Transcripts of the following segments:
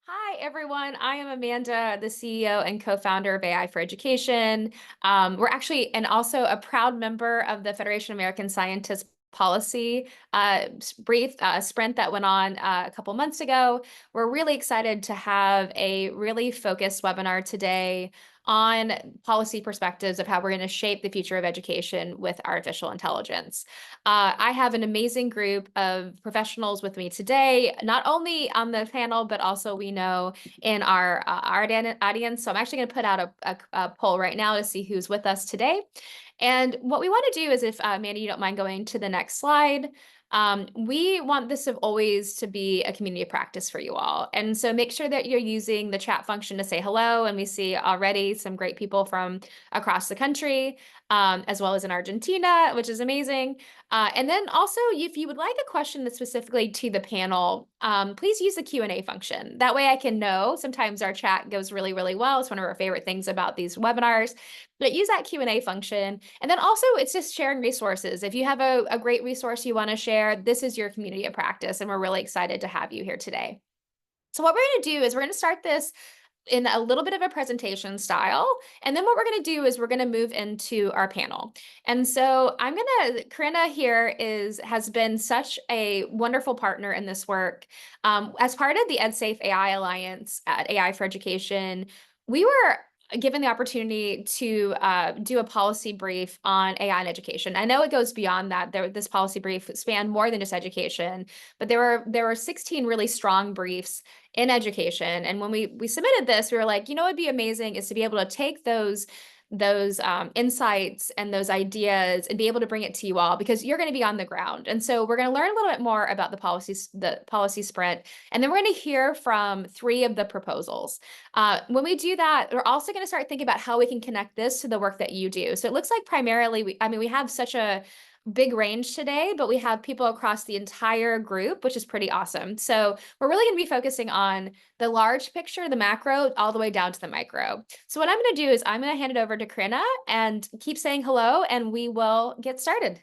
Hi, everyone. I am Amanda, the CEO and co-founder of AI for Education. We're actually, and also a proud member of the Federation of American Scientists policy brief sprint that went on a couple months ago. We're really excited to have a really focused webinar today on policy perspectives of how we're going to shape the future of education with artificial intelligence. I have an amazing group of professionals with me today, not only on the panel, but also we know in our audience. So I'm actually going to put out a poll right now to see who's with us today. And what we want to do is if, Mandy, you don't mind going to the next slide, we want this of always to be a community of practice for you all. And so make sure that you're using the chat function to say hello. And we see already some great people from across the country, as well as in Argentina, which is amazing. And then also, if you would like a question that's specifically to the panel, please use the Q&A function. That way I can know. Sometimes our chat goes really, really well. It's one of our favorite things about these webinars. But use that Q&A function. And then also, it's just sharing resources. If you have a great resource you want to share, this is your community of practice, and we're really excited to have you here today. So what we're going to do is we're going to start this in a little bit of a presentation style. And then what we're going to do is we're going to move into our panel. And so Corinna here has been such a wonderful partner in this work. As part of the EdSafe AI Alliance at AI for Education, we were given the opportunity to do a policy brief on AI in education. I know it goes beyond that. This policy brief spanned more than just education, but there were 16 really strong briefs in education. And when we submitted this, we were like, you know, what'd be amazing is to be able to take those insights and those ideas and be able to bring it to you all because you're going to be on the ground. And so we're going to learn a little bit more about the policy sprint, and then we're going to hear from 3 of the proposals. When we do that, we're also going to start thinking about how we can connect this to the work that you do. So it looks like primarily, we have such a big range today, but we have people across the entire group, which is pretty awesome. So we're really going to be focusing on the large picture, the macro, all the way down to the micro. So what I'm going to do is I'm going to hand it over to Corinna and keep saying hello, and we will get started.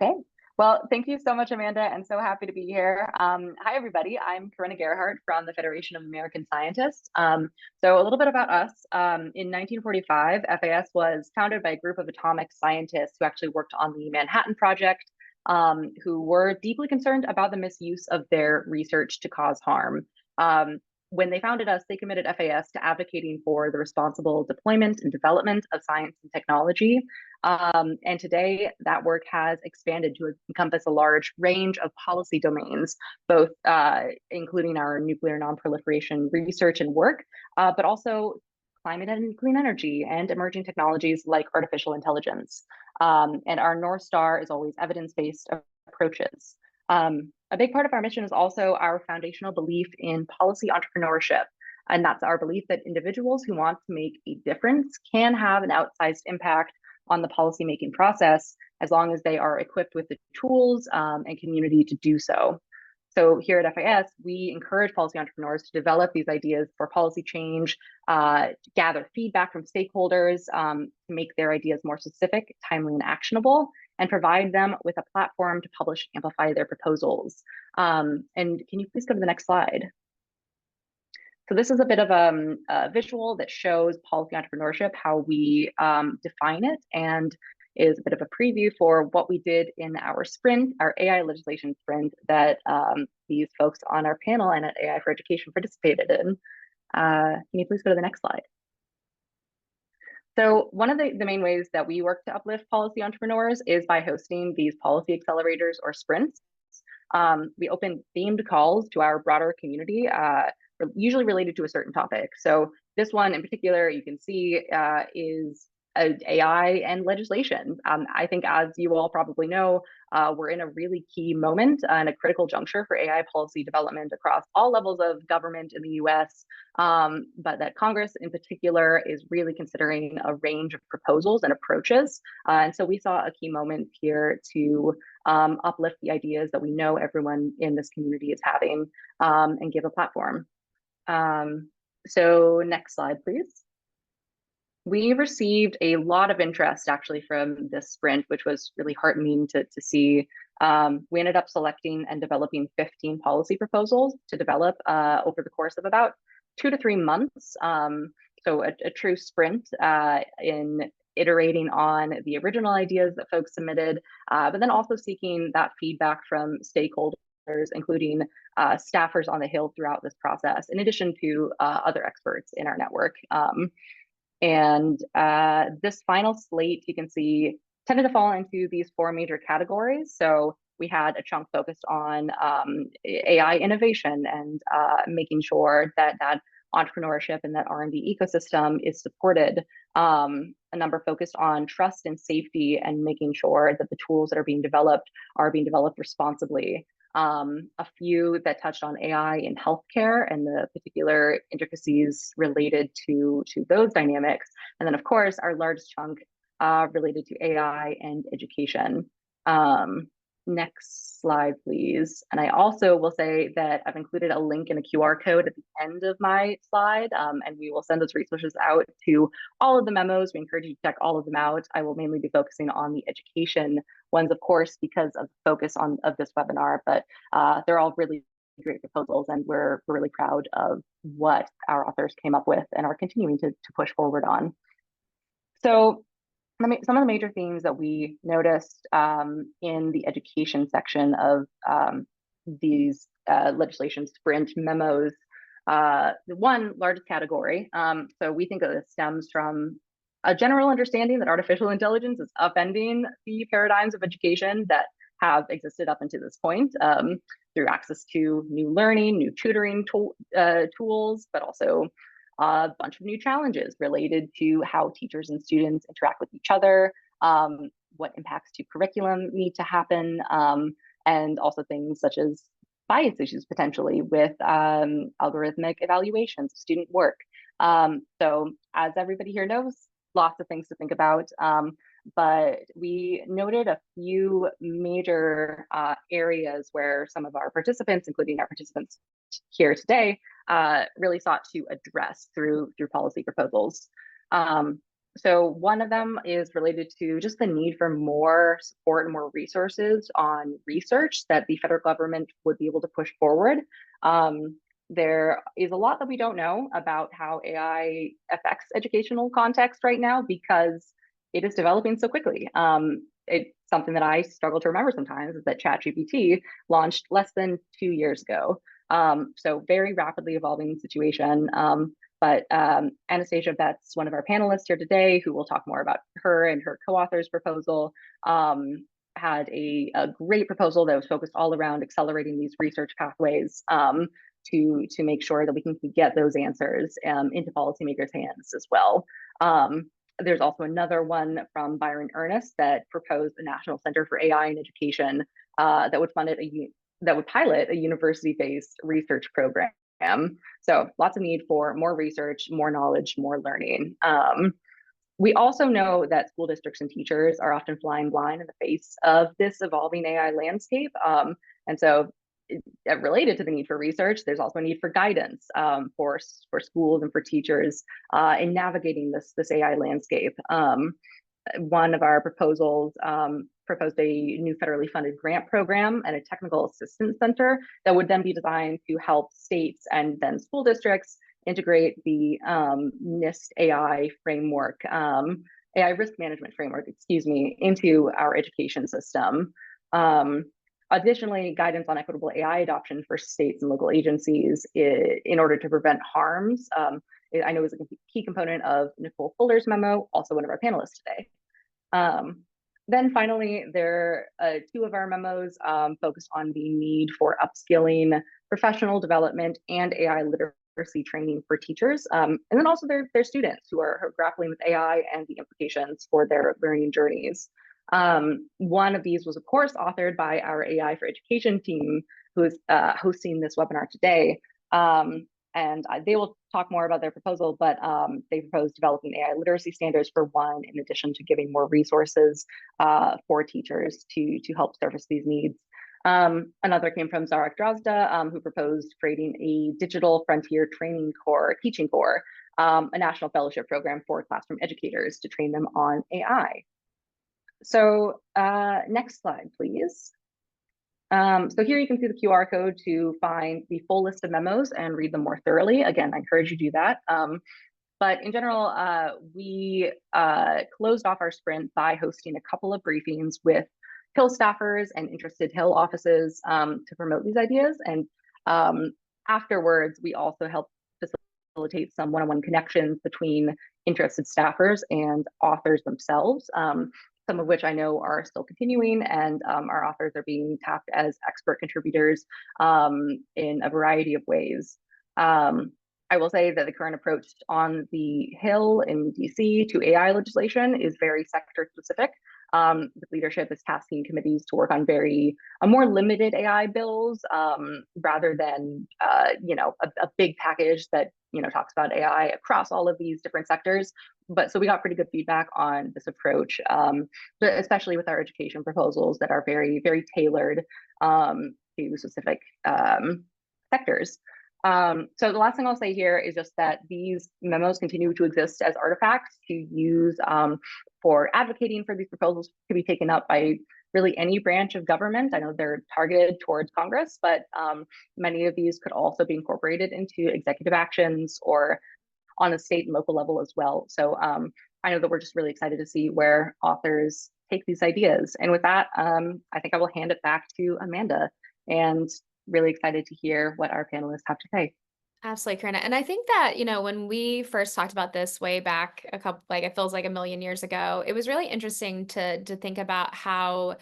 Okay. Well, thank you so much, Amanda, and so happy to be here. Hi, everybody. I'm Corinna Gerhardt from the Federation of American Scientists. So a little bit about us. In 1945, FAS was founded by a group of atomic scientists who actually worked on the Manhattan Project, who were deeply concerned about the misuse of their research to cause harm. When they founded us, they committed FAS to advocating for the responsible deployment and development of science and technology. And today, that work has expanded to encompass a large range of policy domains, both including our nuclear nonproliferation research and work, but also climate and clean energy and emerging technologies like artificial intelligence. And our North Star is always evidence-based approaches. A big part of our mission is also our foundational belief in policy entrepreneurship. And that's our belief that individuals who want to make a difference can have an outsized impact on the policymaking process as long as they are equipped with the tools and community to do so. So here at FIS, we encourage policy entrepreneurs to develop these ideas for policy change, gather feedback from stakeholders to make their ideas more specific, timely, and actionable, and provide them with a platform to publish and amplify their proposals. And can you please go to the next slide? So this is a bit of a visual that shows policy entrepreneurship, how we define it, and is a bit of a preview for what we did in our sprint, our AI legislation sprint that these folks on our panel and at AI for Education participated in. Can you please go to the next slide? So one of the main ways that we work to uplift policy entrepreneurs is by hosting these policy accelerators or sprints. We open themed calls to our broader community, usually related to a certain topic. So this one in particular, you can see is AI and legislation. I think, as you all probably know, we're in a really key moment and a critical juncture for AI policy development across all levels of government in the US, but that Congress in particular is really considering a range of proposals and approaches. And so we saw a key moment here to uplift the ideas that we know everyone in this community is having and give a platform. So next slide, please. We received a lot of interest actually from this sprint, which was really heartening to see. We ended up selecting and developing 15 policy proposals to develop over the course of about 2 to 3 months. So a true sprint in iterating on the original ideas that folks submitted, but then also seeking that feedback from stakeholders, including staffers on the Hill throughout this process, in addition to other experts in our network. And this final slate, you can see, tended to fall into these 4 major categories. So we had a chunk focused on AI innovation and making sure that that entrepreneurship and that R&D ecosystem is supported. A number focused on trust and safety and making sure that the tools that are being developed responsibly. A few that touched on AI in healthcare and the particular intricacies related to those dynamics. And then, of course, our largest chunk related to AI and education. Next slide, please. And I also will say that I've included a link in a QR code at the end of my slide, and we will send those resources out to all of the memos. We encourage you to check all of them out. I will mainly be focusing on the education ones, of course, because of the focus of this webinar, but they're all really great proposals, and we're really proud of what our authors came up with and are continuing to push forward on. So some of the major themes that we noticed in the education section of these legislation sprint memos, the one largest category. So we think that this stems from a general understanding that artificial intelligence is upending the paradigms of education that have existed up until this point, through access to new learning, new tutoring tools, but also a bunch of new challenges related to how teachers and students interact with each other, what impacts to curriculum need to happen, and also things such as bias issues potentially with algorithmic evaluations of student work. So as everybody here knows, lots of things to think about, but we noted a few major areas where some of our participants, including our participants here today, really sought to address through policy proposals. So one of them is related to just the need for more support and more resources on research that the federal government would be able to push forward. There is a lot that we don't know about how AI affects educational context right now because it is developing so quickly. It's something that I struggle to remember sometimes is that ChatGPT launched less than 2 years ago. So very rapidly evolving situation. But Anastasia Betts, one of our panelists here today, who will talk more about her and her co-author's proposal, had a great proposal that was focused all around accelerating these research pathways to make sure that we can get those answers into policymakers' hands as well. There's also another one from Byron Ernest that proposed a National Center for AI in Education that would pilot a university-based research program. So lots of need for more research, more knowledge, more learning. We also know that school districts and teachers are often flying blind in the face of this evolving AI landscape. And so related to the need for research, there's also a need for guidance for schools and for teachers in navigating this AI landscape. One of our proposals proposed a new federally funded grant program and a technical assistance center that would then be designed to help states and then school districts integrate the NIST AI framework, AI risk management framework, excuse me, into our education system. Additionally, guidance on equitable AI adoption for states and local agencies in order to prevent harms. I know is a key component of Nicole Fuller's memo, also one of our panelists today. Then finally, two of our memos focused on the need for upskilling, professional development, and AI literacy training for teachers, and then also their students who are grappling with AI and the implications for their learning journeys. One of these was, of course, authored by our AI for Education team, who is hosting this webinar today. And they will talk more about their proposal, but they propose developing AI literacy standards for one, in addition to giving more resources for teachers to help surface these needs. Another came from Zarek Drozda, who proposed creating a digital frontier teaching corps, a national fellowship program for classroom educators to train them on AI. So next slide, please. So here you can see the QR code to find the full list of memos and read them more thoroughly. Again, I encourage you to do that. But in general, we closed off our sprint by hosting a couple of briefings with Hill staffers and interested Hill offices to promote these ideas. And afterwards, we also helped facilitate some one-on-one connections between interested staffers and authors themselves, some of which I know are still continuing, and our authors are being tapped as expert contributors in a variety of ways. I will say that the current approach on the Hill in DC to AI legislation is very sector specific. The leadership is tasking committees to work on a more limited AI bills rather than a big package that talks about AI across all of these different sectors. But so we got pretty good feedback on this approach, but especially with our education proposals that are very, very tailored to specific sectors. So the last thing I'll say here is just that these memos continue to exist as artifacts to use for advocating for these proposals to be taken up by really any branch of government. I know they're targeted towards Congress, but many of these could also be incorporated into executive actions or on a state and local level as well. So I know that we're just really excited to see where authors take these ideas. And with that, I think I will hand it back to Amanda, and really excited to hear what our panelists have to say. Absolutely, Karina. And I think that, when we first talked about this way back it feels like a million years ago, it was really interesting to think about how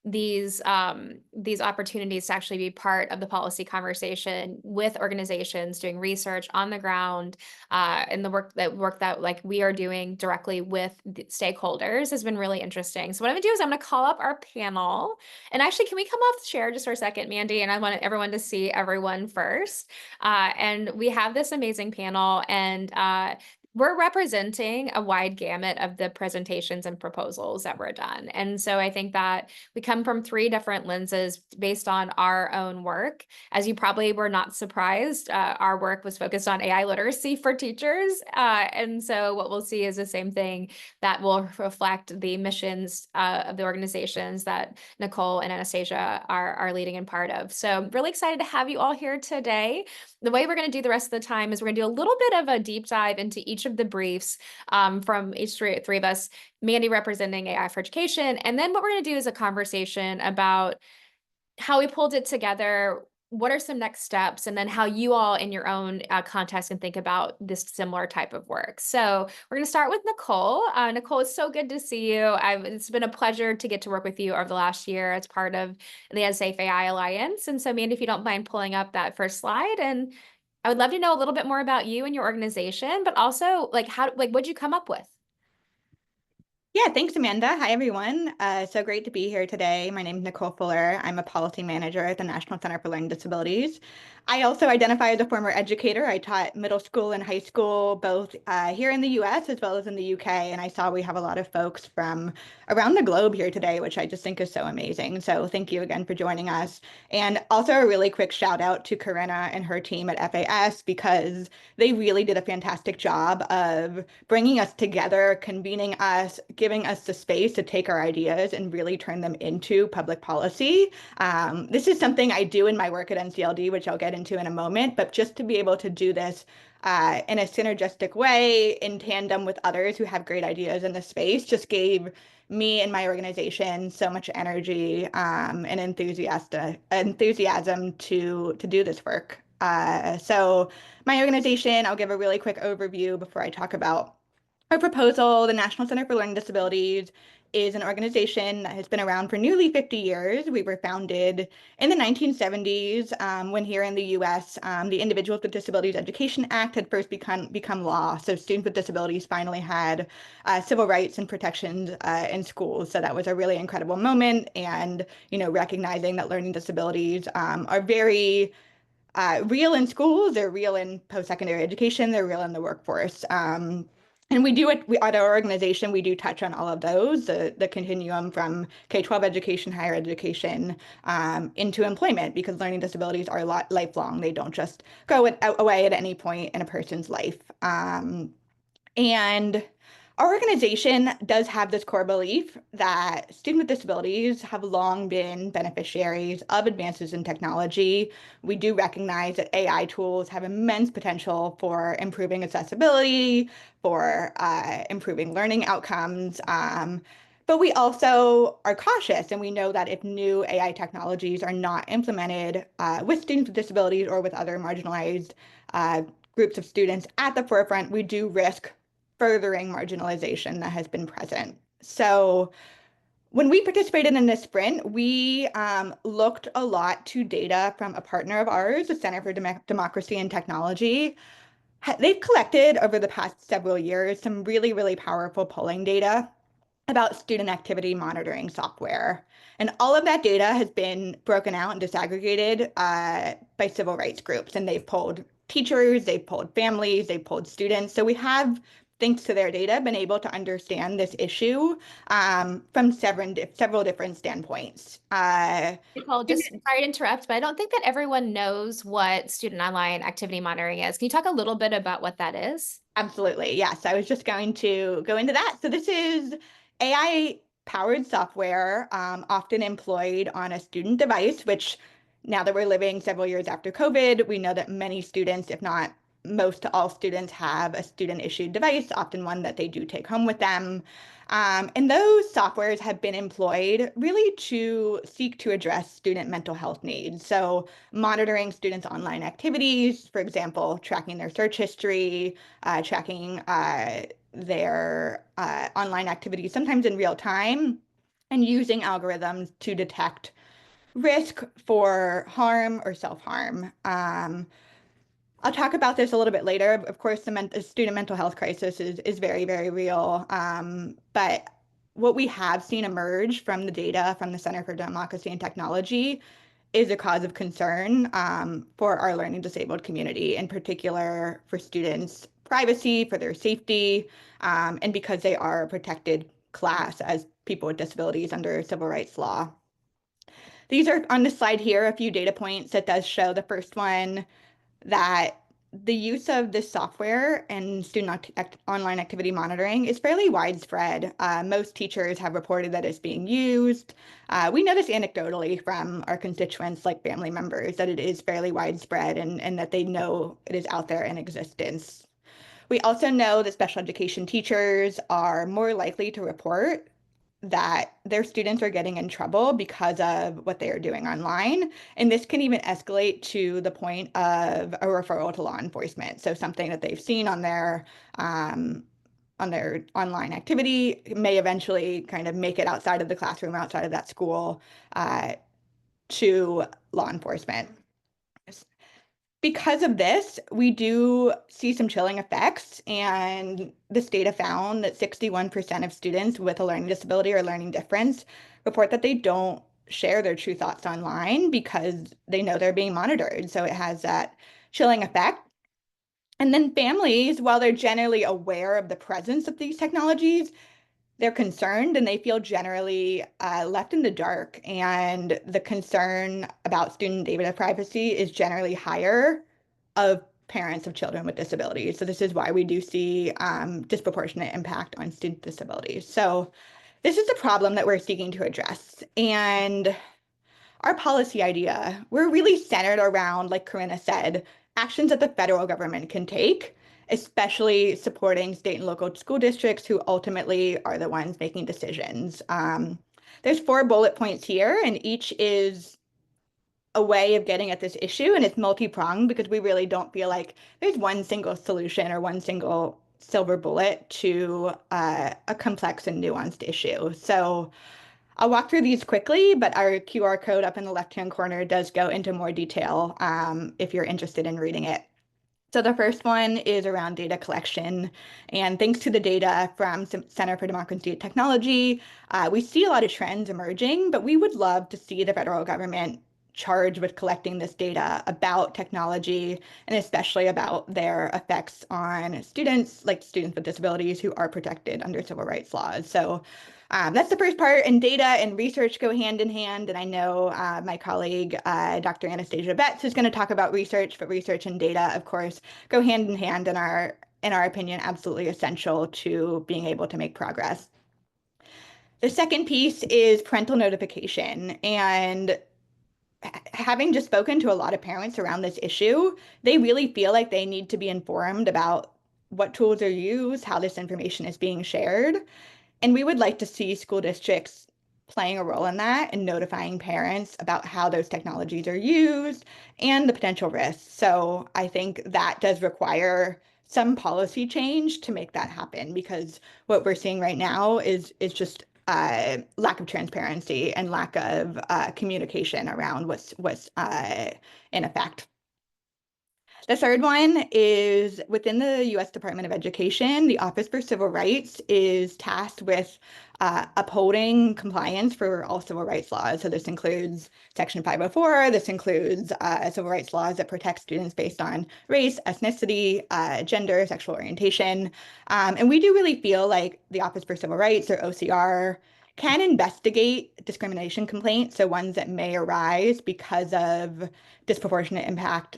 these opportunities to actually be part of the policy conversation with organizations doing research on the ground, and the work that like we are doing directly with the stakeholders has been really interesting. So what I'm gonna do is I'm gonna call up our panel, and actually, can we come off the share just for a second, Mandy? And I want everyone to see everyone first. And we have this amazing panel, and we're representing a wide gamut of the presentations and proposals that were done. And so I think that we come from three different lenses based on our own work. As you probably were not surprised, our work was focused on AI literacy for teachers. And so what we'll see is the same thing that will reflect the missions of the organizations that Nicole and Anastasia are leading and part of. So I'm really excited to have you all here today. The way we're going to do the rest of the time is we're going to do a little bit of a deep dive into each of the briefs from each three of us, Mandy representing AI for Education. And then what we're going to do is a conversation about how we pulled it together, what are some next steps, and then how you all in your own context can think about this similar type of work. So we're going to start with Nicole. Nicole, it's so good to see you. It's been a pleasure to get to work with you over the last year as part of the Safe AI Alliance. And so, Mandy, if you don't mind pulling up that first slide, and I would love to know a little bit more about you and your organization, but also what'd you come up with? Yeah, thanks, Amanda. Hi, everyone. So great to be here today. My name is Nicole Fuller. I'm a policy manager at the National Center for Learning Disabilities. I also identify as a former educator. I taught middle school and high school, both here in the US as well as in the UK. And I saw we have a lot of folks from around the globe here today, which I just think is so amazing. So thank you again for joining us. And also a really quick shout out to Corinna and her team at FAS, because they really did a fantastic job of bringing us together, convening us, giving us the space to take our ideas and really turn them into public policy. This is something I do in my work at NCLD, which I'll get into in a moment, but just to be able to do this in a synergistic way in tandem with others who have great ideas in the space just gave me and my organization so much energy and enthusiasm to do this work. So my organization, I'll give a really quick overview before I talk about our proposal. The National Center for Learning Disabilities is an organization that has been around for nearly 50 years. We were founded in the 1970s when here in the US, the Individuals with Disabilities Education Act had first become law. So students with disabilities finally had civil rights and protections in schools. So that was a really incredible moment. And, recognizing that learning disabilities are very real in schools, they're real in post-secondary education, they're real in the workforce. And we do it at our organization, we do touch on all of those, the continuum from K-12 education, higher education, into employment, because learning disabilities are lifelong. They don't just go away at any point in a person's life. And Our organization does have this core belief that students with disabilities have long been beneficiaries of advances in technology. We do recognize that AI tools have immense potential for improving accessibility, for improving learning outcomes. But we also are cautious, and we know that if new AI technologies are not implemented with students with disabilities or with other marginalized groups of students at the forefront, we do risk furthering marginalization that has been present. So when we participated in this sprint, we looked a lot to data from a partner of ours, the Center for Democracy and Technology. They've collected over the past several years some really, really powerful polling data about student activity monitoring software. And all of that data has been broken out and disaggregated by civil rights groups. And they've polled teachers, they've polled families, they've polled students. So we have, thanks to their data, been able to understand this issue from several different standpoints. Nicole, just sorry to interrupt, but I don't think that everyone knows what student online activity monitoring is. Can you talk a little bit about what that is? Absolutely. Yes, I was just going to go into that. So this is AI-powered software often employed on a student device, which now that we're living several years after COVID, we know that many students, if not most to all students, have a student-issued device, often one that they do take home with them. And those softwares have been employed really to seek to address student mental health needs. So monitoring students' online activities, for example, tracking their search history, tracking their online activities, sometimes in real time, and using algorithms to detect risk for harm or self-harm. I'll talk about this a little bit later. Of course, the student mental health crisis is very, very real. But what we have seen emerge from the data from the Center for Democracy and Technology is a cause of concern for our learning disabled community, in particular for students' privacy, for their safety, and because they are a protected class as people with disabilities under civil rights law. These are on the slide here, a few data points that does show. The first one, that the use of this software and student online activity monitoring is fairly widespread. Most teachers have reported that it's being used. We know this anecdotally from our constituents, like family members, that it is fairly widespread and that they know it is out there in existence. We also know that special education teachers are more likely to report that their students are getting in trouble because of what they are doing online. And this can even escalate to the point of a referral to law enforcement. So something that they've seen on their online activity may eventually kind of make it outside of the classroom, outside of that school, to law enforcement. Because of this, we do see some chilling effects, and this data found that 61% of students with a learning disability or learning difference report that they don't share their true thoughts online because they know they're being monitored. So it has that chilling effect. And then families, while they're generally aware of the presence of these technologies, they're concerned and they feel generally left in the dark. And the concern about student data privacy is generally higher of parents of children with disabilities. So this is why we do see disproportionate impact on student disabilities. So this is the problem that we're seeking to address. And our policy idea, we're really centered around, like Corinna said, actions that the federal government can take, especially supporting state and local school districts who ultimately are the ones making decisions. There's 4 bullet points here, and each is a way of getting at this issue, and it's multi-pronged because we really don't feel like there's one single solution or one single silver bullet to a complex and nuanced issue. So I'll walk through these quickly, but our QR code up in the left-hand corner does go into more detail if you're interested in reading it. So the first one is around data collection. And thanks to the data from Center for Democracy and Technology, we see a lot of trends emerging, but we would love to see the federal government charged with collecting this data about technology and especially about their effects on students, like students with disabilities who are protected under civil rights laws. So that's the first part, and data and research go hand in hand. And I know my colleague, Dr. Anastasia Betts, is going to talk about research, but research and data, of course, go hand in hand in our in our opinion, absolutely essential to being able to make progress. The second piece is parental notification. And having just spoken to a lot of parents around this issue, they really feel like they need to be informed about what tools are used, how this information is being shared. And we would like to see school districts playing a role in that and notifying parents about how those technologies are used and the potential risks. So I think that does require some policy change to make that happen, because what we're seeing right now is just lack of transparency and lack of communication around what's in effect. The third one is within the U.S. Department of Education, the Office for Civil Rights is tasked with upholding compliance for all civil rights laws. So this includes Section 504. This includes civil rights laws that protect students based on race, ethnicity, gender, sexual orientation. And we do really feel like the Office for Civil Rights, or OCR, can investigate discrimination complaints, so ones that may arise because of disproportionate impact,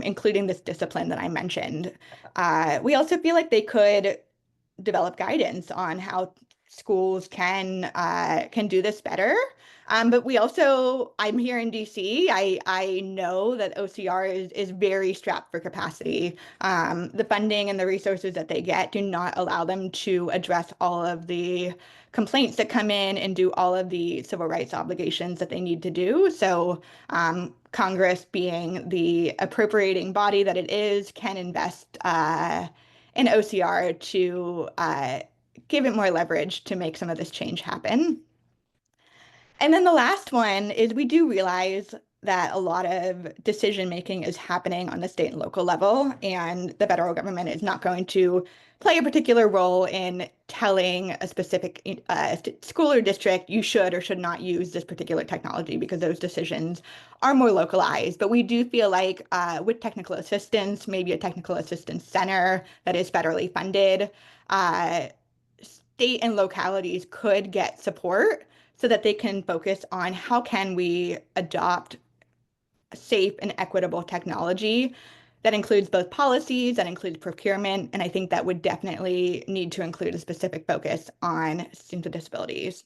including this discipline that I mentioned. We also feel like they could develop guidance on how schools can do this better. But we also, I'm here in DC. I know that OCR is very strapped for capacity. The funding and the resources that they get do not allow them to address all of the complaints that come in and do all of the civil rights obligations that they need to do. So Congress, being the appropriating body that it is, can invest in OCR to give it more leverage to make some of this change happen. And then the last one is we do realize that a lot of decision making is happening on the state and local level, and the federal government is not going to play a particular role in telling a specific school or district you should or should not use this particular technology, because those decisions are more localized. But we do feel like with technical assistance, maybe a technical assistance center that is federally funded, state and localities could get support so that they can focus on how can we adopt safe and equitable technology that includes both policies, that includes procurement, and I think that would definitely need to include a specific focus on students with disabilities.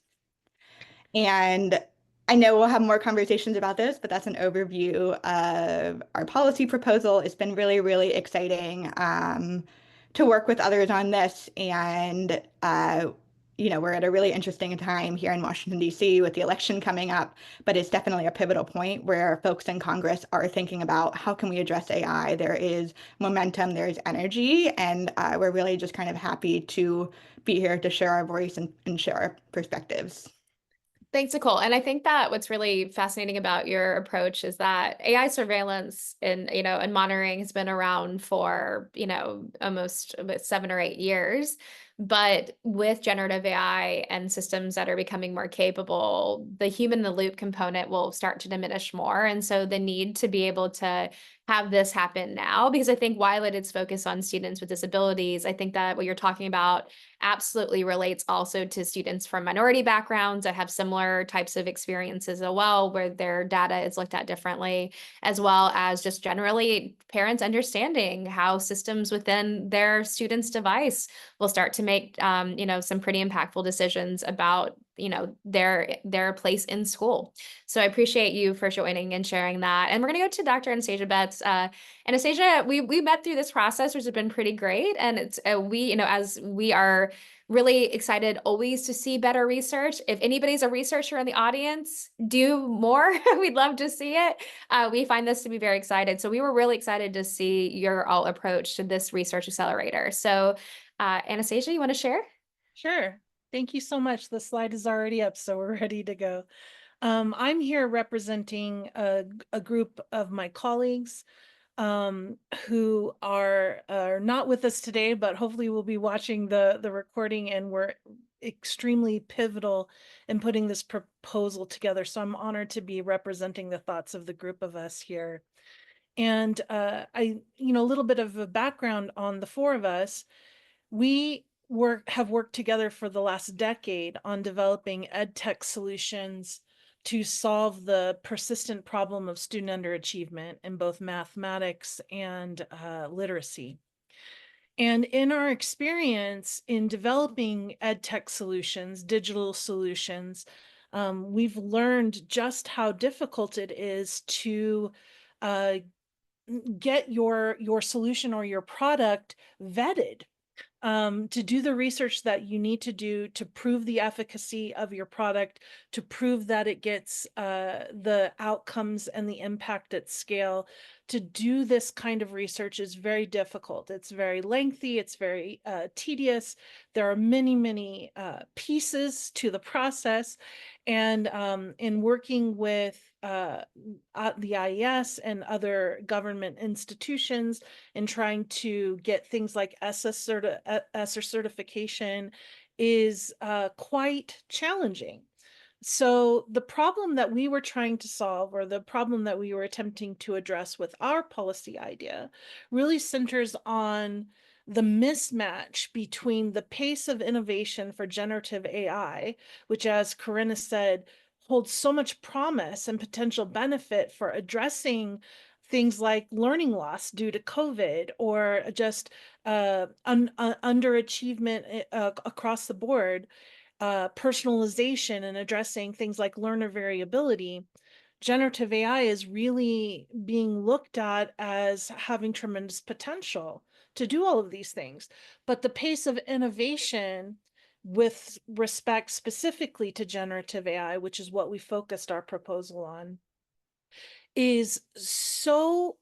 And I know we'll have more conversations about this, but that's an overview of our policy proposal. It's been really, really exciting to work with others on this, and we're at a really interesting time here in Washington, D.C. with the election coming up, but it's definitely a pivotal point where folks in Congress are thinking about how can we address AI. There is momentum, there's energy, and we're really just kind of happy to be here to share our voice and share our perspectives. Thanks, Nicole. And I think that what's really fascinating about your approach is that AI surveillance and monitoring has been around for, almost 7 or 8 years. But with generative AI and systems that are becoming more capable, the human in the loop component will start to diminish more. And so the need to be able to have this happen now, because I think while it is focused on students with disabilities, I think that what you're talking about absolutely relates also to students from minority backgrounds that have similar types of experiences as well, where their data is looked at differently, as well as just generally parents understanding how systems within their student's device will start to make some pretty impactful decisions about their place in school. So I appreciate you for joining and sharing that. And we're going to go to Dr. Anastasia Betts. Anastasia, we met through this process, which has been pretty great. And it's as we are really excited always to see better research. If anybody's a researcher in the audience, do more. We'd love to see it. We find this to be very excited. So we were really excited to see your all approach to this research accelerator. So Anastasia, you want to share? Sure. Thank you so much. The slide is already up, so we're ready to go. I'm here representing a group of my colleagues who are not with us today, but hopefully will be watching the recording, and we're extremely pivotal in putting this proposal together. So I'm honored to be representing the thoughts of the group of us here. And a little bit of a background on the four of us. We have worked together for the last decade on developing ed tech solutions to solve the persistent problem of student underachievement in both mathematics and literacy. And in our experience in developing ed tech solutions, digital solutions, we've learned just how difficult it is to get your solution or your product vetted, to do the research that you need to do to prove the efficacy of your product, to prove that it gets the outcomes and the impact at scale. To do this kind of research is very difficult. It's very lengthy. It's very tedious. There are many pieces to the process. And in working with the IES and other government institutions and trying to get things like ESSA certification is quite challenging. So the problem that we were trying to solve, or the problem that we were attempting to address with our policy idea, really centers on the mismatch between the pace of innovation for generative AI, which, as Corinna said, holds so much promise and potential benefit for addressing things like learning loss due to COVID, or just underachievement across the board, personalization and addressing things like learner variability. Generative AI is really being looked at as having tremendous potential to do all of these things. But the pace of innovation with respect specifically to generative AI, which is what we focused our proposal on, is so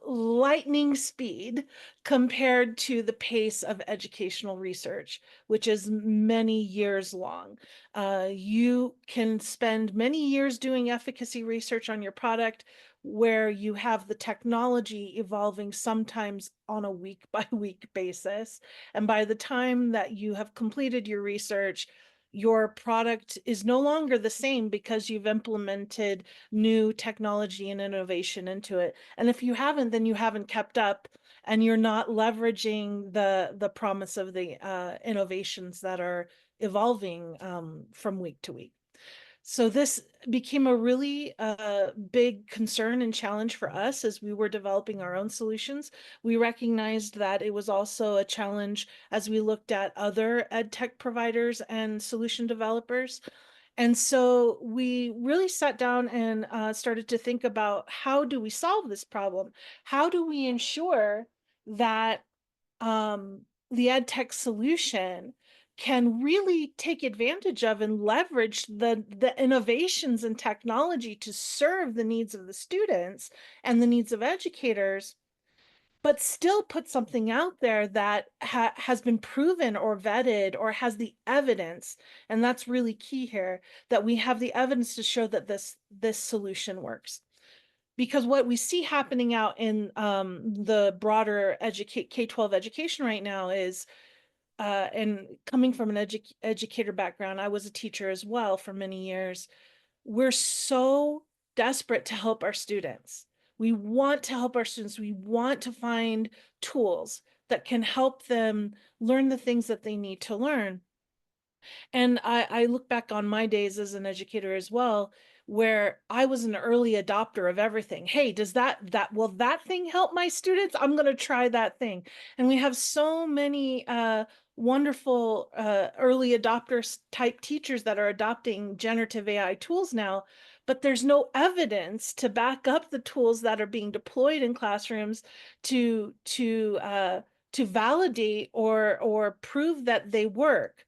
lightning speed compared to the pace of educational research, which is many years long. You can spend many years doing efficacy research on your product, where you have the technology evolving sometimes on a week-by-week basis. And by the time that you have completed your research, your product is no longer the same because you've implemented new technology and innovation into it. And if you haven't, then you haven't kept up, and you're not leveraging the promise of the innovations that are evolving from week to week. So this became a really big concern and challenge for us as we were developing our own solutions. We recognized that it was also a challenge as we looked at other ed tech providers and solution developers. And so we really sat down and started to think about, how do we solve this problem? How do we ensure that the ed tech solution can really take advantage of and leverage the innovations and technology to serve the needs of the students and the needs of educators, but still put something out there that has been proven or vetted or has the evidence. And that's really key here, that we have the evidence to show that this solution works. Because what we see happening out in the broader K-12 education right now is, and coming from an educator background, I was a teacher as well for many years, we're so desperate to help our students. We want to help our students. We want to find tools that can help them learn the things that they need to learn. And I look back on my days as an educator as well, where I was an early adopter of everything. Hey, does will that thing help my students? I'm going to try that thing. And we have so many wonderful early adopters type teachers that are adopting generative AI tools now, but there's no evidence to back up the tools that are being deployed in classrooms to validate or prove that they work.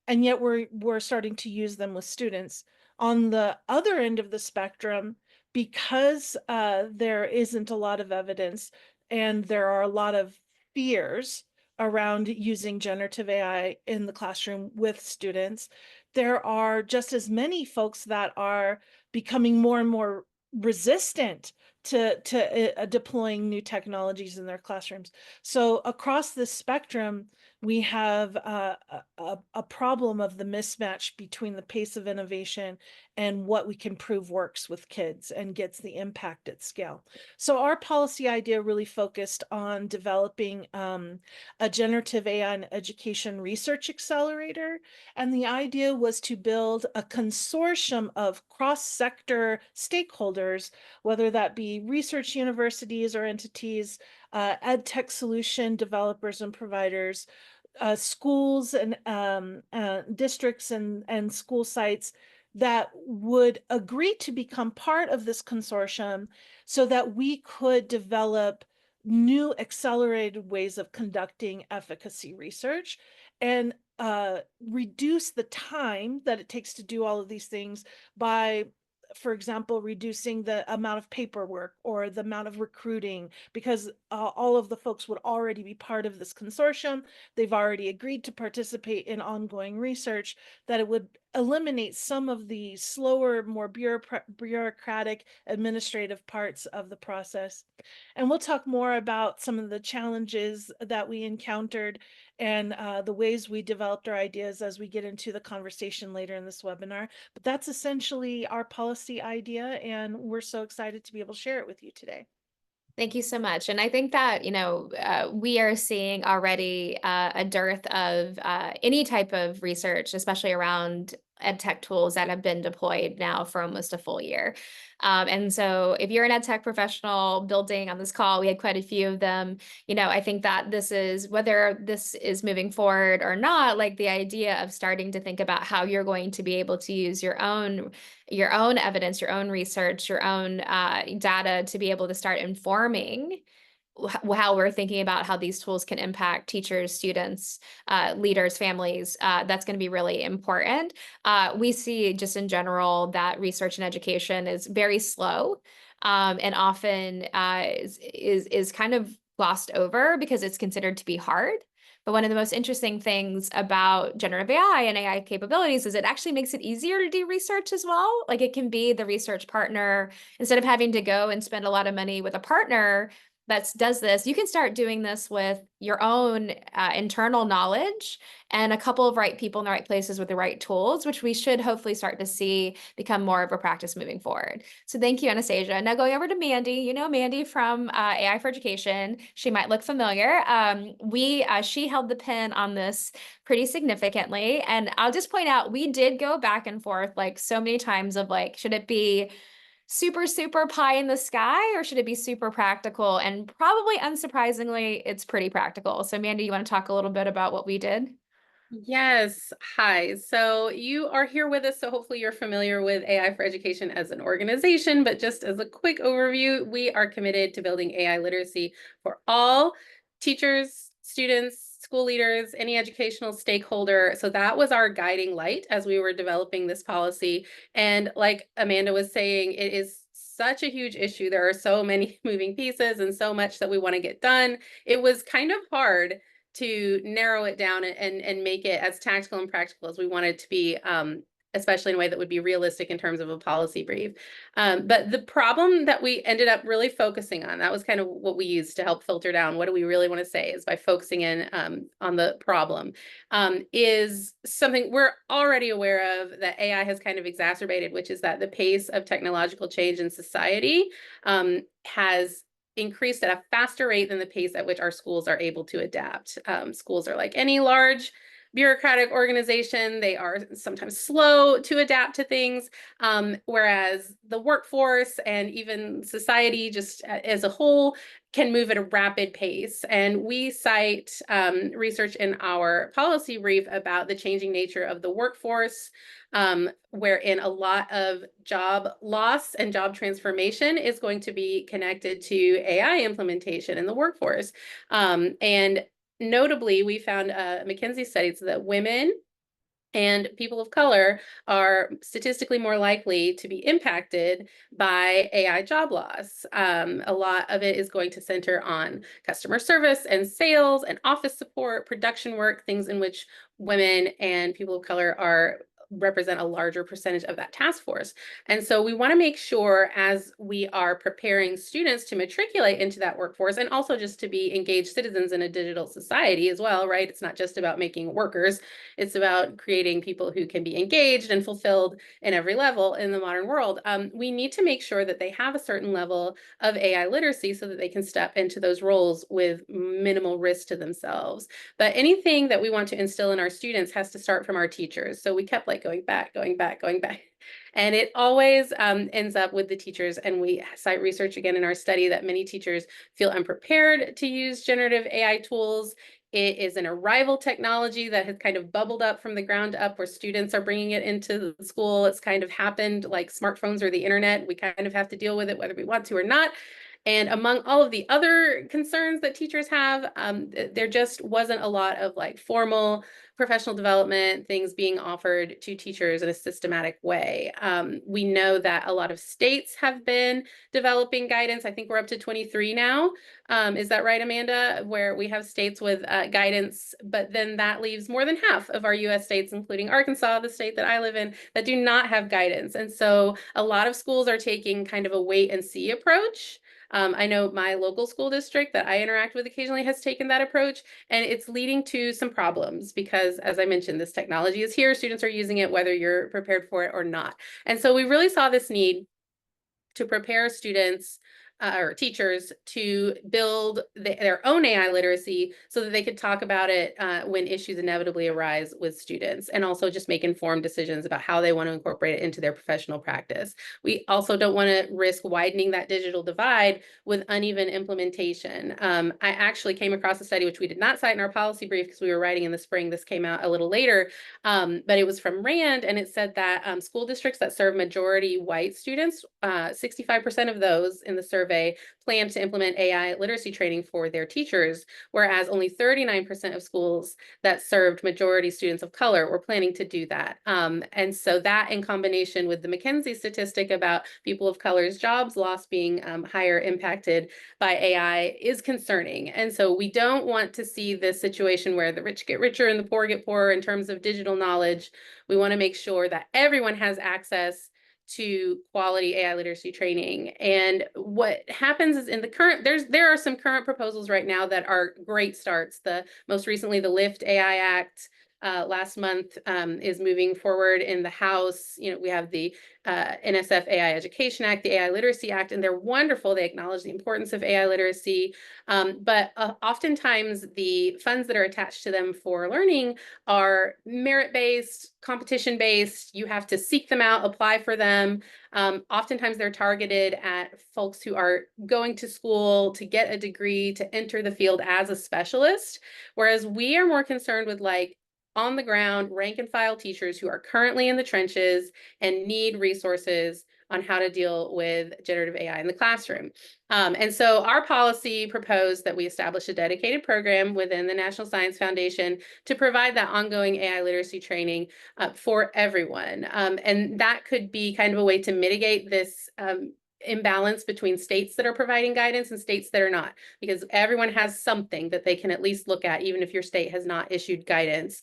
And yet we're starting to use them with students. On the other end of the spectrum, because there isn't a lot of evidence and there are a lot of fears around using generative AI in the classroom with students, there are just as many folks that are becoming more and more resistant to deploying new technologies in their classrooms. So across this spectrum, we have a problem of the mismatch between the pace of innovation and what we can prove works with kids and gets the impact at scale. So our policy idea really focused on developing a generative AI and education research accelerator. And the idea was to build a consortium of cross-sector stakeholders, whether that be research universities or entities, ed tech solution developers and providers, schools and districts and school sites that would agree to become part of this consortium so that we could develop new accelerated ways of conducting efficacy research and reduce the time that it takes to do all of these things by, for example, reducing the amount of paperwork or the amount of recruiting, because all of the folks would already be part of this consortium. They've already agreed to participate in ongoing research, that it would eliminate some of the slower, more bureaucratic administrative parts of the process. And we'll talk more about some of the challenges that we encountered and the ways we developed our ideas as we get into the conversation later in this webinar. But that's essentially our policy idea, and we're so excited to be able to share it with you today. Thank you so much. And I think that, we are seeing already a dearth of any type of research, especially around ed tech tools that have been deployed now for almost a full year. And so if you're an ed tech professional building on this call, we had quite a few of them. I think that whether this is moving forward or not, like the idea of starting to think about how you're going to be able to use your own evidence, your own research, your own data to be able to start informing how we're thinking about how these tools can impact teachers, students, leaders, families. That's going to be really important. We see just in general that research and education is very slow and often is kind of glossed over because it's considered to be hard. But one of the most interesting things about generative AI and AI capabilities is it actually makes it easier to do research as well. Like it can be the research partner, instead of having to go and spend a lot of money with a partner that does this, you can start doing this with your own internal knowledge and a couple of right people in the right places with the right tools, which we should hopefully start to see become more of a practice moving forward. So thank you, Anastasia. Now going over to Mandy. You know Mandy from AI for Education. She might look familiar. She held the pen on this pretty significantly. And I'll just point out, we did go back and forth like so many times of like, should it be super, super pie in the sky or should it be super practical? And probably unsurprisingly, it's pretty practical. So Mandy, you want to talk a little bit about what we did? Yes. Hi. So you are here with us. So hopefully you're familiar with AI for Education as an organization, but just as a quick overview, we are committed to building AI literacy for all teachers, students, school leaders, any educational stakeholder. So that was our guiding light as we were developing this policy. And like Amanda was saying, it is such a huge issue. There are so many moving pieces and so much that we want to get done. It was kind of hard to narrow it down and make it as tactical and practical as we want it to be, especially in a way that would be realistic in terms of a policy brief. But the problem that we ended up really focusing on, that was kind of what we used to help filter down what do we really want to say, is by focusing in on the problem, is something we're already aware of that AI has kind of exacerbated, which is that the pace of technological change in society has increased at a faster rate than the pace at which our schools are able to adapt. Schools are like any large bureaucratic organization. They are sometimes slow to adapt to things, whereas the workforce and even society just as a whole can move at a rapid pace. And we cite research in our policy brief about the changing nature of the workforce, wherein a lot of job loss and job transformation is going to be connected to AI implementation in the workforce. And notably, we found McKinsey studies that women and people of color are statistically more likely to be impacted by AI job loss. A lot of it is going to center on customer service and sales and office support, production work, things in which women and people of color represent a larger percentage of that task force. And so we want to make sure, as we are preparing students to matriculate into that workforce and also just to be engaged citizens in a digital society as well, right? It's not just about making workers, it's about creating people who can be engaged and fulfilled in every level in the modern world. We need to make sure that they have a certain level of AI literacy so that they can step into those roles with minimal risk to themselves. But anything that we want to instill in our students has to start from our teachers. So we kept like going back. And it always ends up with the teachers. And we cite research again in our study that many teachers feel unprepared to use generative AI tools. It is an arrival technology that has kind of bubbled up from the ground up, where students are bringing it into the school. It's kind of happened like smartphones or the internet. We kind of have to deal with it whether we want to or not. And among all of the other concerns that teachers have, there just wasn't a lot of like formal professional development, things being offered to teachers in a systematic way. We know that a lot of states have been developing guidance. I think we're up to 23 now. Is that right, Amanda? Where we have states with guidance, but then that leaves more than half of our US states, including Arkansas, the state that I live in, that do not have guidance. And so a lot of schools are taking kind of a wait and see approach. I know my local school district that I interact with occasionally has taken that approach, and it's leading to some problems because, as I mentioned, this technology is here. Students are using it whether you're prepared for it or not. And so we really saw this need to prepare students or teachers to build their own AI literacy so that they could talk about it when issues inevitably arise with students, and also just make informed decisions about how they want to incorporate it into their professional practice. We also don't want to risk widening that digital divide with uneven implementation. I actually came across a study, which we did not cite in our policy brief because we were writing in the spring. This came out a little later, but it was from RAND, and it said that school districts that serve majority white students, 65% of those in the survey plan to implement AI literacy training for their teachers, whereas only 39% of schools that served majority students of color were planning to do that. And so that, in combination with the McKinsey statistic about people of color's jobs loss being higher impacted by AI, is concerning. And so we don't want to see this situation where the rich get richer and the poor get poorer in terms of digital knowledge. We want to make sure that everyone has access to quality AI literacy training. And what happens is, in the current, there are some current proposals right now that are great starts. Most recently, the LIFT AI Act last month is moving forward in the House. We have the NSF AI Education Act, the AI Literacy Act, and they're wonderful. They acknowledge the importance of AI literacy, but oftentimes the funds that are attached to them for learning are merit-based, competition-based. You have to seek them out, apply for them. Oftentimes they're targeted at folks who are going to school to get a degree to enter the field as a specialist, whereas we are more concerned with like on the ground, rank and file teachers who are currently in the trenches and need resources on how to deal with generative AI in the classroom. And so our policy proposed that we establish a dedicated program within the National Science Foundation to provide that ongoing AI literacy training for everyone. And that could be kind of a way to mitigate this imbalance between states that are providing guidance and states that are not, because everyone has something that they can at least look at, even if your state has not issued guidance.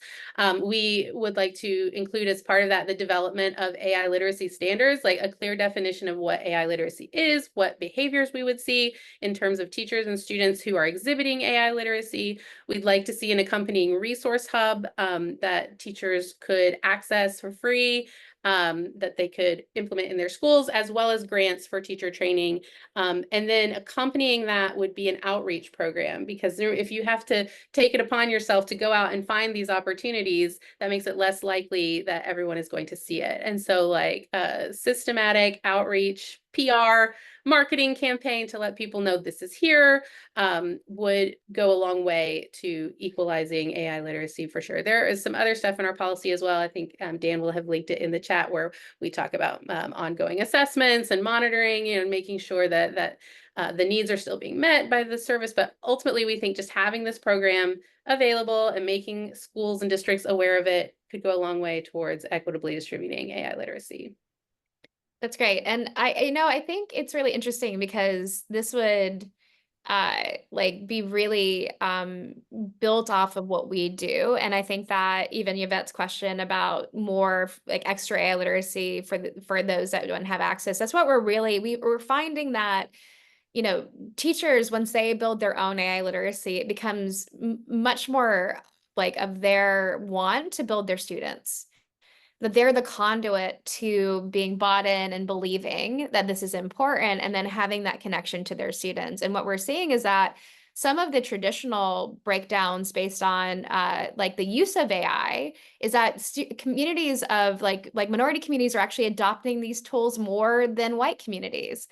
We would like to include as part of that the development of AI literacy standards, like a clear definition of what AI literacy is, what behaviors we would see in terms of teachers and students who are exhibiting AI literacy. We'd like to see an accompanying resource hub that teachers could access for free, that they could implement in their schools, as well as grants for teacher training. And then accompanying that would be an outreach program, because if you have to take it upon yourself to go out and find these opportunities, that makes it less likely that everyone is going to see it. And so like systematic outreach, PR, marketing campaign to let people know this is here would go a long way to equalizing AI literacy for sure. There is some other stuff in our policy as well. I think Dan will have linked it in the chat, where we talk about ongoing assessments and monitoring, and making sure that the needs are still being met by the service. But ultimately, we think just having this program available and making schools and districts aware of it could go a long way towards equitably distributing AI literacy. That's great. And I think it's really interesting because this would like be really built off of what we do. And I think that even Yvette's question about more like extra AI literacy for those that don't have access, that's what we're finding that, teachers, once they build their own AI literacy, it becomes much more like of their want to build their students, that they're the conduit to being bought in and believing that this is important, and then having that connection to their students. And what we're seeing is that some of the traditional breakdowns based on like the use of AI is that communities of like minority communities are actually adopting these tools more than white communities.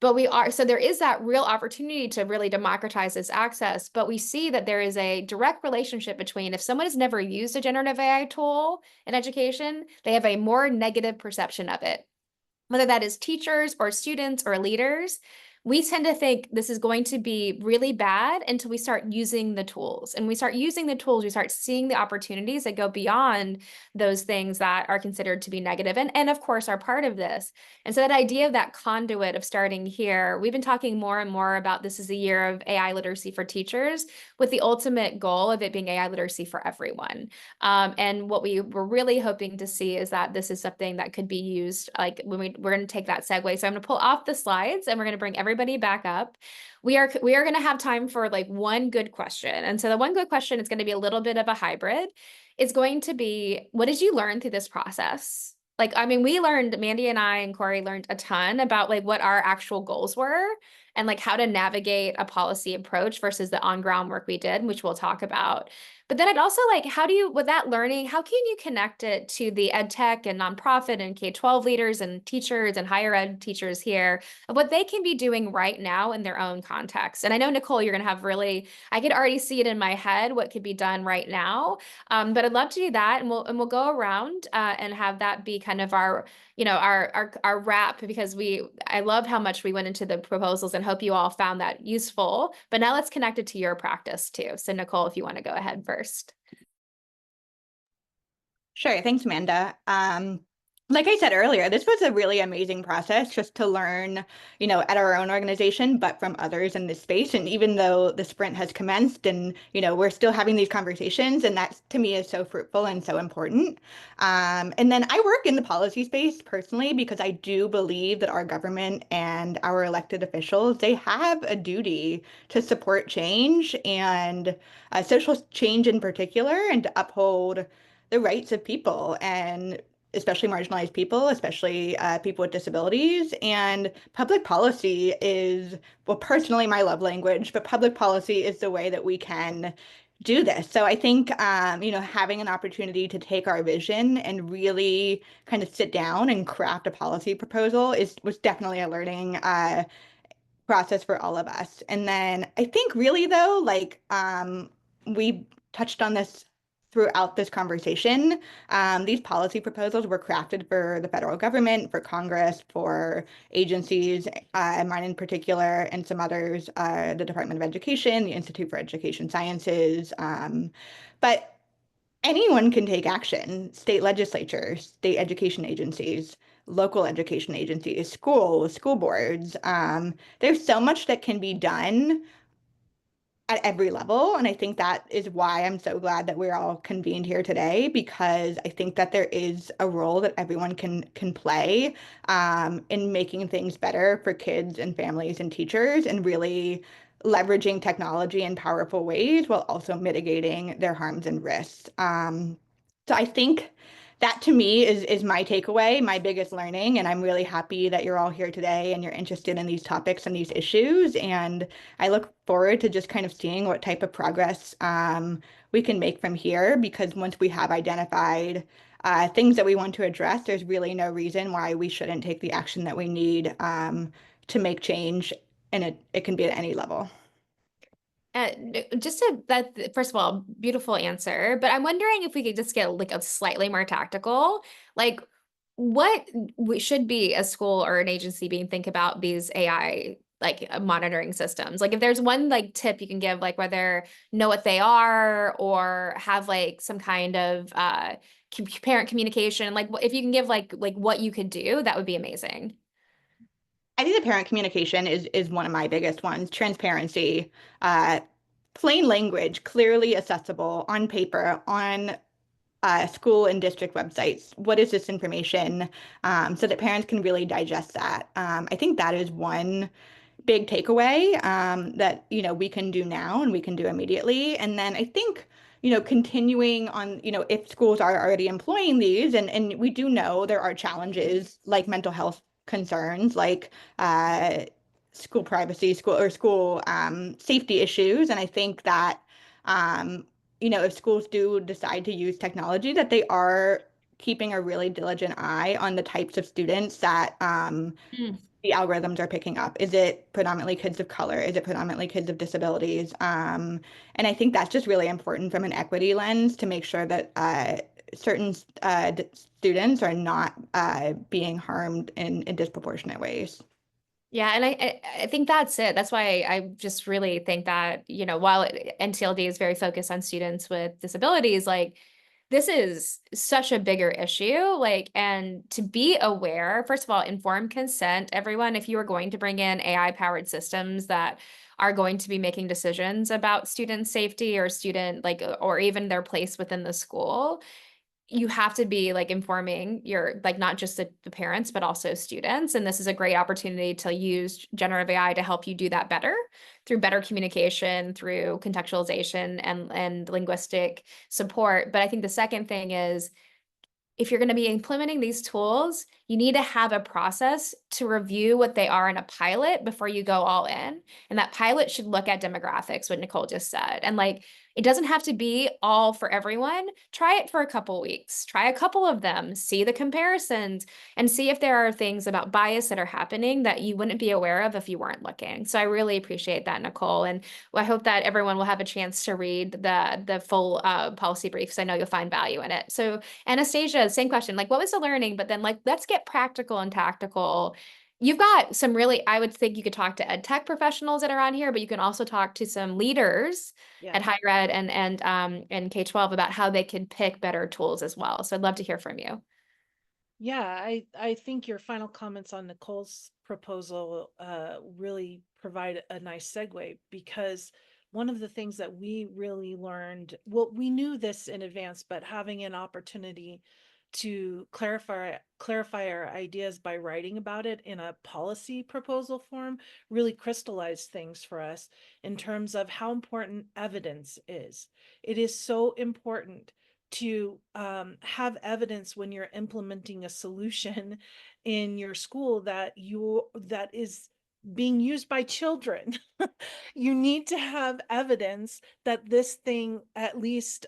But so there is that real opportunity to really democratize this access. But we see that there is a direct relationship between if someone has never used a generative AI tool in education, they have a more negative perception of it, whether that is teachers or students or leaders. We tend to think this is going to be really bad until we start using the tools. And we start using the tools, we start seeing the opportunities that go beyond those things that are considered to be negative and of course are part of this. And so that idea of that conduit of starting here, we've been talking more and more about this is a year of AI literacy for teachers with the ultimate goal of it being AI literacy for everyone. And what we were really hoping to see is that this is something that could be used like when we're going to take that segue. So I'm going to pull off the slides and we're going to bring everybody back up. We are going to have time for like one good question. And so the one good question is going to be a little bit of a hybrid. It's going to be, what did you learn through this process? Like, I mean, we learned, Mandy and I and Corey learned a ton about like what our actual goals were and like how to navigate a policy approach versus the on-ground work we did, which we'll talk about. But then I'd also like, with that learning, how can you connect it to the ed tech and nonprofit and K-12 leaders and teachers and higher ed teachers here of what they can be doing right now in their own context? And I know, Nicole, you're going to have I could already see it in my head, what could be done right now. But I'd love to do that. And we'll go around and have that be kind of our wrap, because I love how much we went into the proposals and hope you all found that useful. But now let's connect it to your practice too. So Nicole, if you want to go ahead first. Sure. Thanks, Amanda. Like I said earlier, this was a really amazing process just to learn, at our own organization, but from others in this space. And even though the sprint has commenced and, we're still having these conversations, and that to me is so fruitful and so important. And then I work in the policy space personally because I do believe that our government and our elected officials, they have a duty to support change and social change in particular, and to uphold the rights of people, and especially marginalized people, especially people with disabilities. And public policy is, well, personally, my love language, but public policy is the way that we can do this. So I think, having an opportunity to take our vision and really kind of sit down and craft a policy proposal was definitely a learning process for all of us. And then I think really though, like we touched on this throughout this conversation, these policy proposals were crafted for the federal government, for Congress, for agencies, mine in particular, and some others, the Department of Education, the Institute for Education Sciences. But anyone can take action: state legislatures, state education agencies, local education agencies, schools, school boards. There's so much that can be done at every level. And I think that is why I'm so glad that we're all convened here today, because I think that there is a role that everyone can play in making things better for kids and families and teachers, and really leveraging technology in powerful ways while also mitigating their harms and risks. So I think that to me is my takeaway, my biggest learning. And I'm really happy that you're all here today and you're interested in these topics and these issues. And I look forward to just kind of seeing what type of progress we can make from here, because once we have identified things that we want to address, there's really no reason why we shouldn't take the action that we need to make change. And it can be at any level. First of all, beautiful answer, but I'm wondering if we could just get like a slightly more tactical, like what should be a school or an agency being think about these AI like monitoring systems. Like if there's one like tip you can give, like whether know what they are or have like some kind of parent communication, like if you can give like what you could do, that would be amazing. I think the parent communication is one of my biggest ones. Transparency, plain language, clearly accessible on paper, on school and district websites. What is this information, so that parents can really digest that? I think that is one big takeaway that we can do now and we can do immediately. And then I think continuing on, if schools are already employing these, and we do know there are challenges like mental health concerns, like school privacy, school safety issues. And I think that, if schools do decide to use technology, that they are keeping a really diligent eye on the types of students that the algorithms are picking up. Is it predominantly kids of color? Is it predominantly kids of disabilities? And I think that's just really important from an equity lens to make sure that certain students are not being harmed in disproportionate ways. Yeah, and I think that's it. That's why I just really think that, while NTLD is very focused on students with disabilities, like this is such a bigger issue. Like, and to be aware, first of all, informed consent, everyone, if you are going to bring in AI powered systems that are going to be making decisions about student safety or student like or even their place within the school, you have to be like informing your like not just the parents but also students, and this is a great opportunity to use generative AI to help you do that better through better communication, through contextualization and linguistic support. But I think the second thing is, if you're going to be implementing these tools, you need to have a process to review what they are in a pilot before you go all in. And that pilot should look at demographics, what Nicole just said. And like, it doesn't have to be all for everyone. Try it for a couple weeks, try a couple of them, see the comparisons, and see if there are things about bias that are happening that you wouldn't be aware of if you weren't looking. So I really appreciate that, Nicole. And I hope that everyone will have a chance to read the full policy briefs. I know you'll find value in it. So Anastasia, same question, like what was the learning? But then like, let's get practical and tactical. You've got some really, I would think you could talk to ed tech professionals that are on here, but you can also talk to some leaders at higher ed and K-12 about how they can pick better tools as well. So I'd love to hear from you. Yeah, I think your final comments on Nicole's proposal really provide a nice segue, because one of the things that we really learned, well, we knew this in advance, but having an opportunity to clarify our ideas by writing about it in a policy proposal form really crystallized things for us in terms of how important evidence is. It is so important to have evidence when you're implementing a solution in your school that is being used by children. You need to have evidence that this thing at least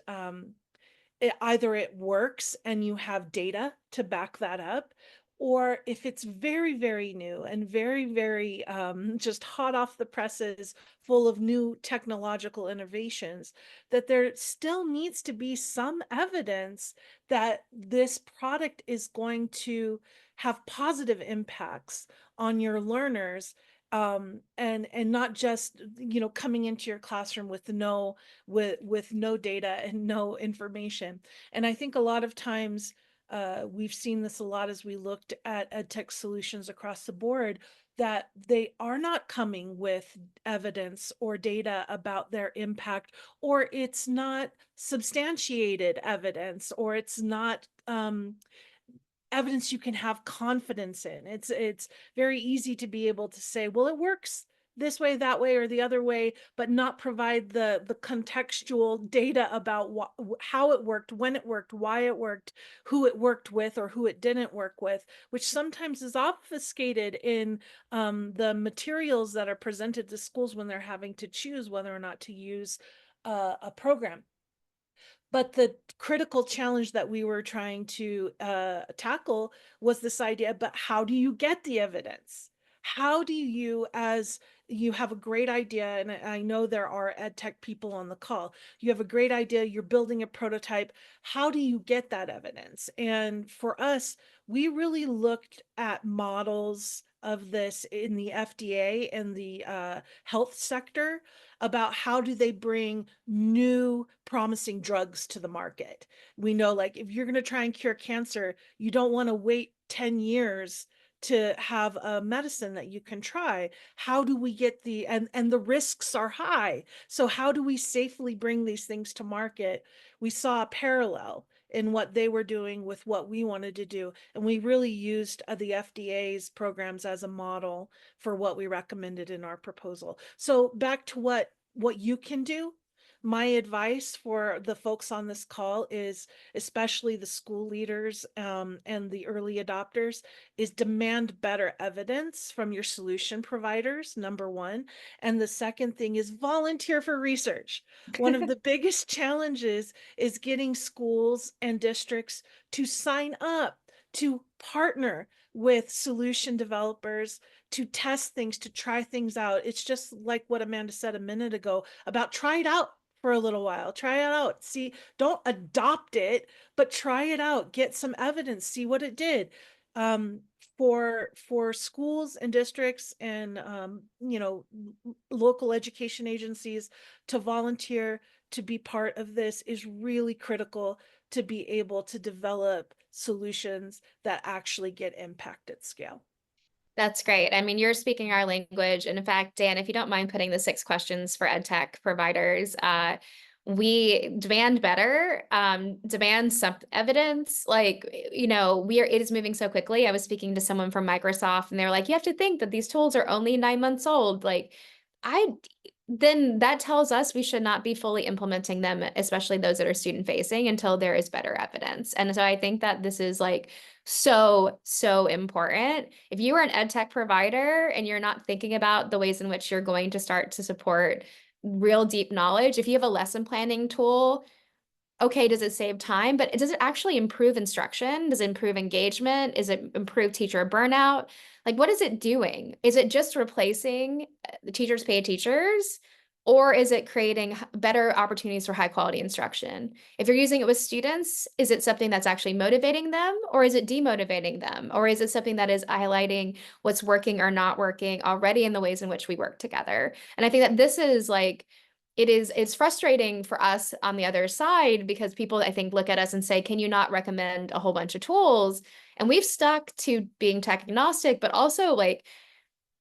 either it works and you have data to back that up, or if it's very, very new and very, very just hot off the presses, full of new technological innovations, that there still needs to be some evidence that this product is going to have positive impacts on your learners, and not just coming into your classroom with no data and no information. And I think a lot of times we've seen this a lot as we looked at ed tech solutions across the board, that they are not coming with evidence or data about their impact, or it's not substantiated evidence, or it's not evidence you can have confidence in. It's very easy to be able to say, well, it works this way, that way, or the other way, but not provide the contextual data about how it worked, when it worked, why it worked, who it worked with or who it didn't work with, which sometimes is obfuscated in the materials that are presented to schools when they're having to choose whether or not to use a program. But the critical challenge that we were trying to tackle was this idea, but how do you get the evidence? How do you, as you have a great idea, and I know there are ed tech people on the call, you have a great idea, you're building a prototype, how do you get that evidence? And for us, we really looked at models of this in the FDA and the health sector about how do they bring new promising drugs to the market. We know, like, if you're going to try and cure cancer, you don't want to wait 10 years to have a medicine that you can try. How do we get and the risks are high. So how do we safely bring these things to market? We saw a parallel in what they were doing with what we wanted to do. And we really used the FDA's programs as a model for what we recommended in our proposal. So back to what you can do. my advice for the folks on this call is, especially the school leaders and the early adopters, is demand better evidence from your solution providers, number one. And the second thing is volunteer for research. One of the biggest challenges is getting schools and districts to sign up, to partner with solution developers, to test things, to try things out. It's just like what Amanda said a minute ago about try it out for a little while, try it out, see, don't adopt it, but try it out, get some evidence, see what it did. For schools and districts and local education agencies to volunteer to be part of this is really critical to be able to develop solutions that actually get impact at scale. That's great. I mean, you're speaking our language. And in fact, Dan, if you don't mind putting the 6 questions for EdTech providers, we demand better, demand some evidence. Like, it is moving so quickly. I was speaking to someone from Microsoft and they're like, you have to think that these tools are only 9 months old. Like, then that tells us we should not be fully implementing them, especially those that are student facing, until there is better evidence. And so I think that this is like so important. If you are an ed tech provider and you're not thinking about the ways in which you're going to start to support real deep knowledge, if you have a lesson planning tool, okay, does it save time? But does it actually improve instruction? Does it improve engagement? Is it improve teacher burnout? Like, what is it doing? Is it just replacing the teachers pay teachers? Or is it creating better opportunities for high quality instruction? If you're using it with students, is it something that's actually motivating them? Or is it demotivating them? Or is it something that is highlighting what's working or not working already in the ways in which we work together? And I think that this is like, it's frustrating for us on the other side because people, I think, look at us and say, can you not recommend a whole bunch of tools? And we've stuck to being tech agnostic, but also like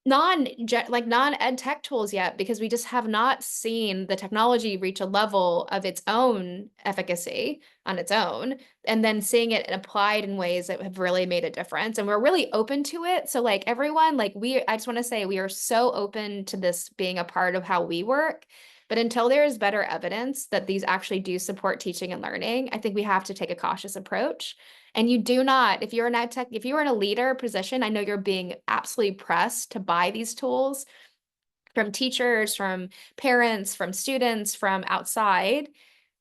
non-ed tech tools yet, because we just have not seen the technology reach a level of its own efficacy on its own, and then seeing it applied in ways that have really made a difference. And we're really open to it. So like everyone, I just want to say we are so open to this being a part of how we work. But until there is better evidence that these actually do support teaching and learning, I think we have to take a cautious approach. And you do not, if you're in ed tech, if you are in a leader position, I know you're being absolutely pressed to buy these tools from teachers, from parents, from students, from outside.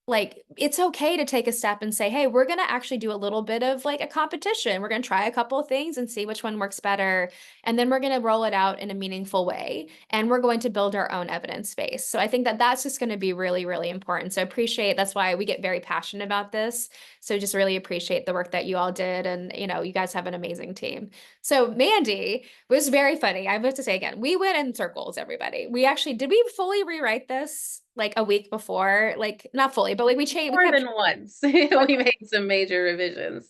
Like, it's okay to take a step and say, hey, we're going to actually do a little bit of like a competition. We're going to try a couple of things and see which one works better. And then we're going to roll it out in a meaningful way. And we're going to build our own evidence base. So I think that that's just going to be really, really important. So that's why we get very passionate about this. So just really appreciate the work that you all did. And, you guys have an amazing team. So Mandy, it was very funny. I have to say again, we went in circles, everybody. Did we fully rewrite this like a week before? Like not fully, but like we changed. More than once. We made some major revisions.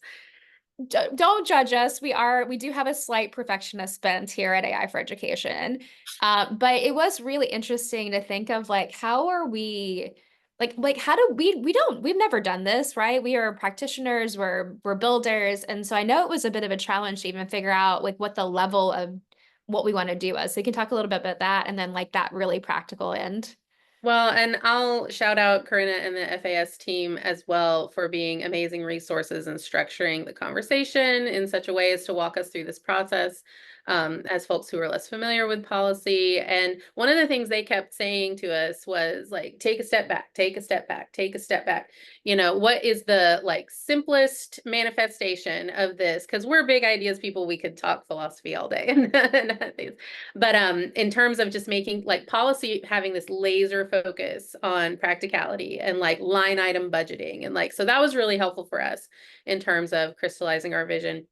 Don't judge us. We do have a slight perfectionist bent here at AI for Education. But it was really interesting to think of like, how are we, how do we've never done this, right? We are practitioners, we're builders. And so I know it was a bit of a challenge to even figure out like what the level of what we want to do is. So you can talk a little bit about that and then like that really practical end. Well, and I'll shout out Corinna and the FAS team as well for being amazing resources and structuring the conversation in such a way as to walk us through this process as folks who are less familiar with policy. And one of the things they kept saying to us was like, take a step back, take a step back, take a step back. What is the like simplest manifestation of this? Because we're big ideas people, we could talk philosophy all day. But in terms of just making like policy, having this laser focus on practicality and like line item budgeting. And like, so that was really helpful for us in terms of crystallizing our vision.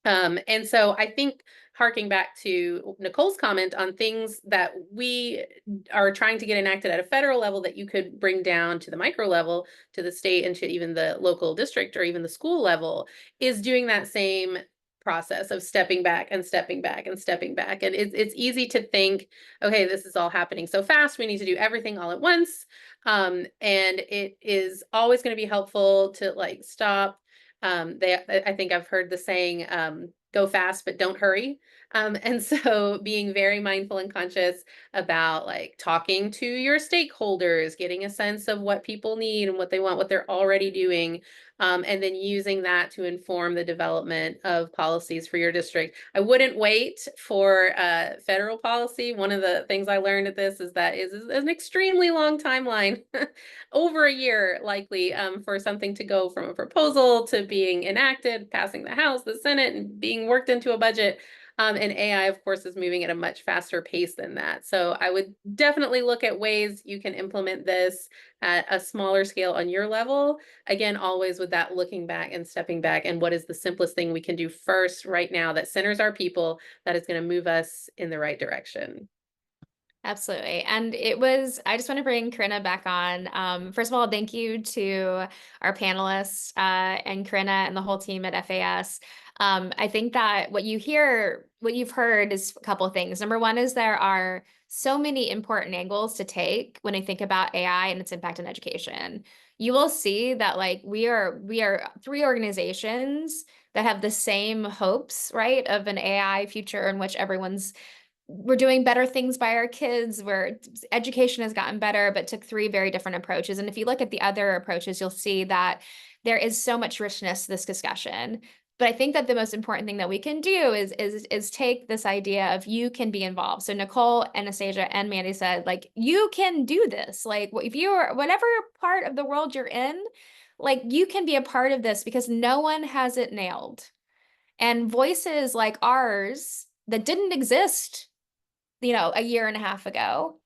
And so I think harking back to Nicole's comment on things that we are trying to get enacted at a federal level that you could bring down to the micro level, to the state and to even the local district or even the school level, is doing that same process of stepping back and stepping back and stepping back. And it's easy to think, okay, this is all happening so fast, we need to do everything all at once. And it is always going to be helpful to like stop. I think I've heard the saying, go fast, but don't hurry. And so being very mindful and conscious about like talking to your stakeholders, getting a sense of what people need and what they want, what they're already doing, and then using that to inform the development of policies for your district. I wouldn't wait for federal policy. One of the things I learned at this is that is an extremely long timeline, over a year likely, for something to go from a proposal to being enacted, passing the House, the Senate, and being worked into a budget. And AI, of course, is moving at a much faster pace than that. So I would definitely look at ways you can implement this at a smaller scale on your level. Again, always with that looking back and stepping back and what is the simplest thing we can do first right now that centers our people, that is going to move us in the right direction. Absolutely. And I just want to bring Corinna back on. First of all, thank you to our panelists and Corinna and the whole team at FAS. I think that what you've heard is a couple of things. Number one is there are so many important angles to take when I think about AI and its impact on education. You will see that like we are three organizations that have the same hopes, right, of an AI future in which we're doing better things by our kids, where education has gotten better, but took three very different approaches. And if you look at the other approaches, you'll see that there is so much richness to this discussion. But I think that the most important thing that we can do is take this idea of you can be involved. So Nicole, Anastasia, and Mandy said, like, you can do this. Like, if you're whatever part of the world you're in, like, you can be a part of this because no one has it nailed. And voices like ours that didn't exist a year and a half ago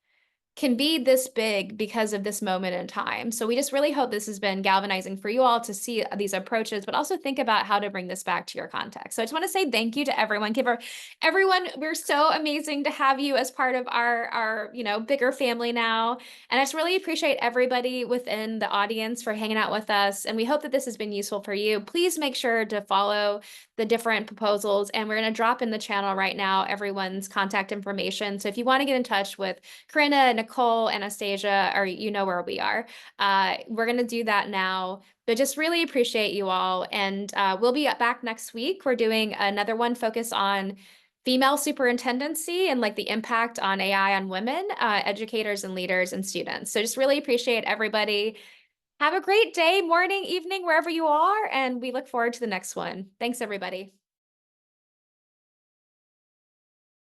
can be this big because of this moment in time. So we just really hope this has been galvanizing for you all to see these approaches, but also think about how to bring this back to your context. So I just want to say thank you to everyone. Everyone, we're so amazing to have you as part of our bigger family now. And I just really appreciate everybody within the audience for hanging out with us. And we hope that this has been useful for you. Please make sure to follow the different proposals. And we're going to drop in the channel right now everyone's contact information. So if you want to get in touch with Corinna, Nicole, Anastasia, or you know where we are, we're going to do that now. But just really appreciate you all. And we'll be back next week. We're doing another one focused on female superintendency and like the impact on AI on women, educators and leaders and students. So just really appreciate everybody. Have a great day, morning, evening, wherever you are. And we look forward to the next one. Thanks, everybody.